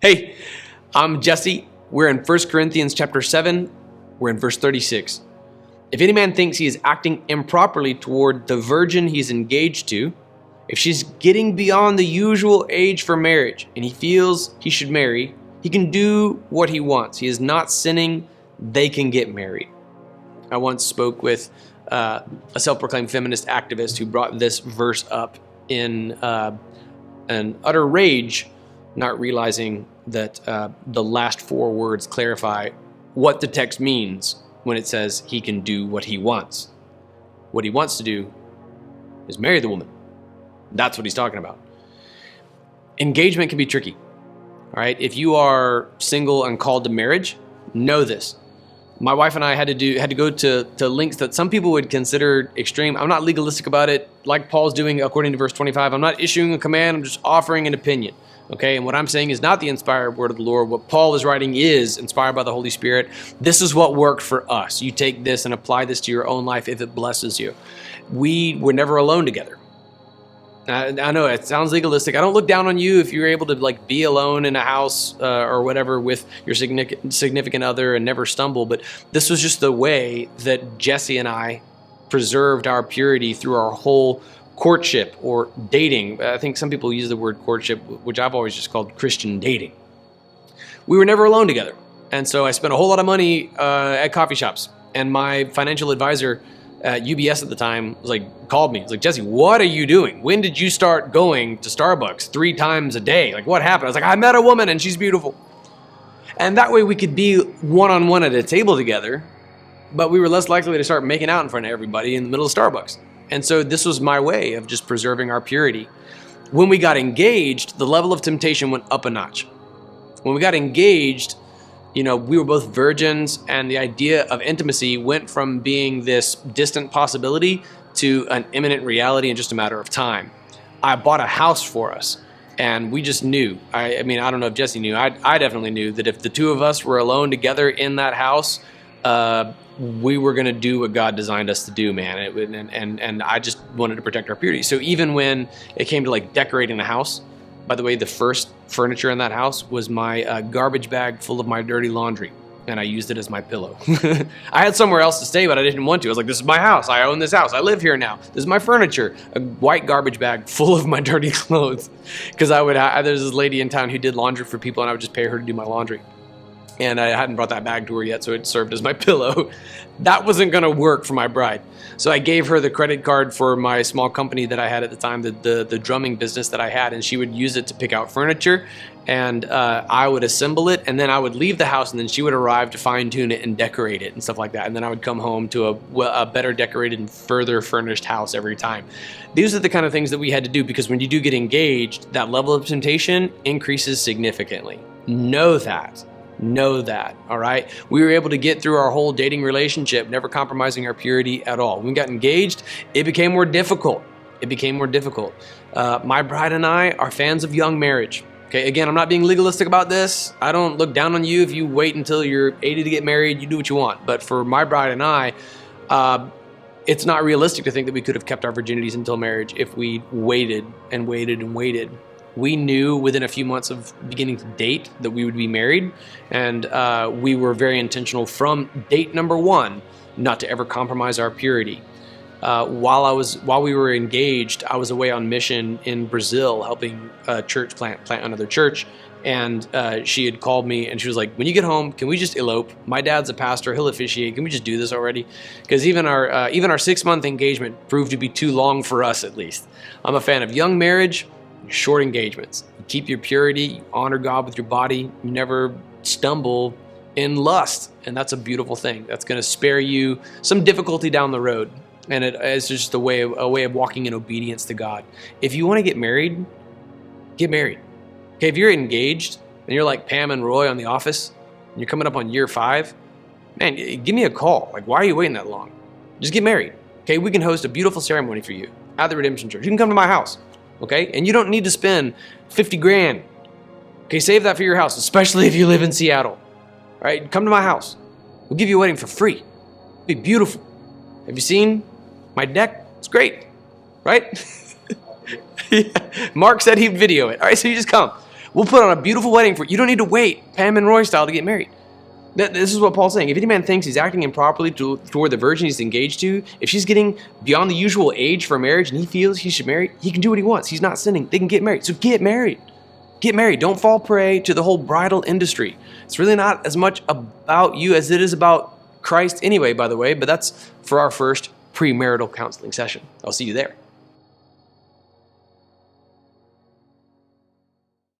Hey, I'm Jesse. We're in 1 Corinthians chapter 7. We're in verse 36. If any man thinks he is acting improperly toward the virgin he's engaged to, if she's getting beyond the usual age for marriage and he feels he should marry, he can do what he wants. He is not sinning. They can get married. I once spoke with a self-proclaimed feminist activist who brought this verse up in an utter rage, not realizing that the last four words clarify what the text means when it says he can do what he wants. What he wants to do is marry the woman. That's what he's talking about. Engagement can be tricky. All right, if you are single and called to marriage, know this. My wife and I had to go to lengths that some people would consider extreme. I'm not legalistic about it, like Paul's doing according to verse 25. I'm not issuing a command. I'm just offering an opinion. Okay, and what I'm saying is not the inspired word of the Lord. What Paul is writing is inspired by the Holy Spirit. This is what worked for us. You take this and apply this to your own life if it blesses you. We were never alone together. I know it sounds legalistic. I don't look down on you if you're able to be alone in a house or whatever with your significant other and never stumble. But this was just the way that Jesse and I preserved our purity through our whole courtship or dating. I think some people use the word courtship, which I've always just called Christian dating. We were never alone together. And so I spent a whole lot of money at coffee shops. And my financial advisor at UBS at the time called me. He's like, Jesse, what are you doing? When did you start going to Starbucks 3 times a day? What happened? I was like, I met a woman and she's beautiful. And that way we could be one-on-one at a table together, but we were less likely to start making out in front of everybody in the middle of Starbucks. And so this was my way of just preserving our purity. When we got engaged, the level of temptation went up a notch. When we got engaged, we were both virgins, and the idea of intimacy went from being this distant possibility to an imminent reality in just a matter of time. I bought a house for us, and we just knew. I don't know if Jesse knew. I definitely knew that if the two of us were alone together in that house, we were going to do what God designed us to do, man. And I just wanted to protect our purity. So even when it came to decorating the house, by the way, the first furniture in that house was my garbage bag full of my dirty laundry, and I used it as my pillow. I had somewhere else to stay, but I didn't want to. I was like, this is my house. I own this house. I live here now. This is my furniture. A white garbage bag full of my dirty clothes. Because there's this lady in town who did laundry for people, and I would just pay her to do my laundry. And I hadn't brought that bag to her yet, so it served as my pillow. That wasn't going to work for my bride. So I gave her the credit card for my small company that I had at the time, the drumming business that I had, and she would use it to pick out furniture, and I would assemble it, and then I would leave the house, and then she would arrive to fine-tune it and decorate it and stuff like that, and then I would come home to a better decorated and further furnished house every time. These are the kind of things that we had to do, because when you do get engaged, that level of temptation increases significantly. Know that, all right? We were able to get through our whole dating relationship, never compromising our purity at all. When we got engaged, it became more difficult. My bride and I are fans of young marriage. Okay, again, I'm not being legalistic about this. I don't look down on you if you wait until you're 80 to get married. You do what you want. But for my bride and I, it's not realistic to think that we could have kept our virginities until marriage if we waited and waited and waited. We knew within a few months of beginning to date that we would be married, and we were very intentional from date number 1 not to ever compromise our purity. While we were engaged, I was away on mission in Brazil helping a church plant another church, and she had called me and she was like, when you get home, can we just elope? My dad's a pastor, he'll officiate. Can we just do this already? Because even our 6-month engagement proved to be too long for us, at least. I'm a fan of young marriage, short engagements. You keep your purity, you honor God with your body, you never stumble in lust, and that's a beautiful thing. That's going to spare you some difficulty down the road, and it's just a way of walking in obedience to God. If you want to get married, get married. Okay, if you're engaged and you're like Pam and Roy on The Office, and you're coming up on year 5, man, give me a call. Why are you waiting that long? Just get married. Okay, we can host a beautiful ceremony for you at the Redemption Church. You can come to my house. Okay, and you don't need to spend 50 grand. Okay, save that for your house, especially if you live in Seattle. All right, come to my house. We'll give you a wedding for free. It'll be beautiful. Have you seen my deck? It's great, right? Yeah. Mark said he'd video it. All right, so you just come. We'll put on a beautiful wedding for you. You don't need to wait Pam and Roy style to get married. This is what Paul's saying. If any man thinks he's acting improperly toward the virgin he's engaged to, if she's getting beyond the usual age for marriage and he feels he should marry, he can do what he wants. He's not sinning. They can get married. So get married. Get married. Don't fall prey to the whole bridal industry. It's really not as much about you as it is about Christ anyway, by the way, but that's for our first premarital counseling session. I'll see you there.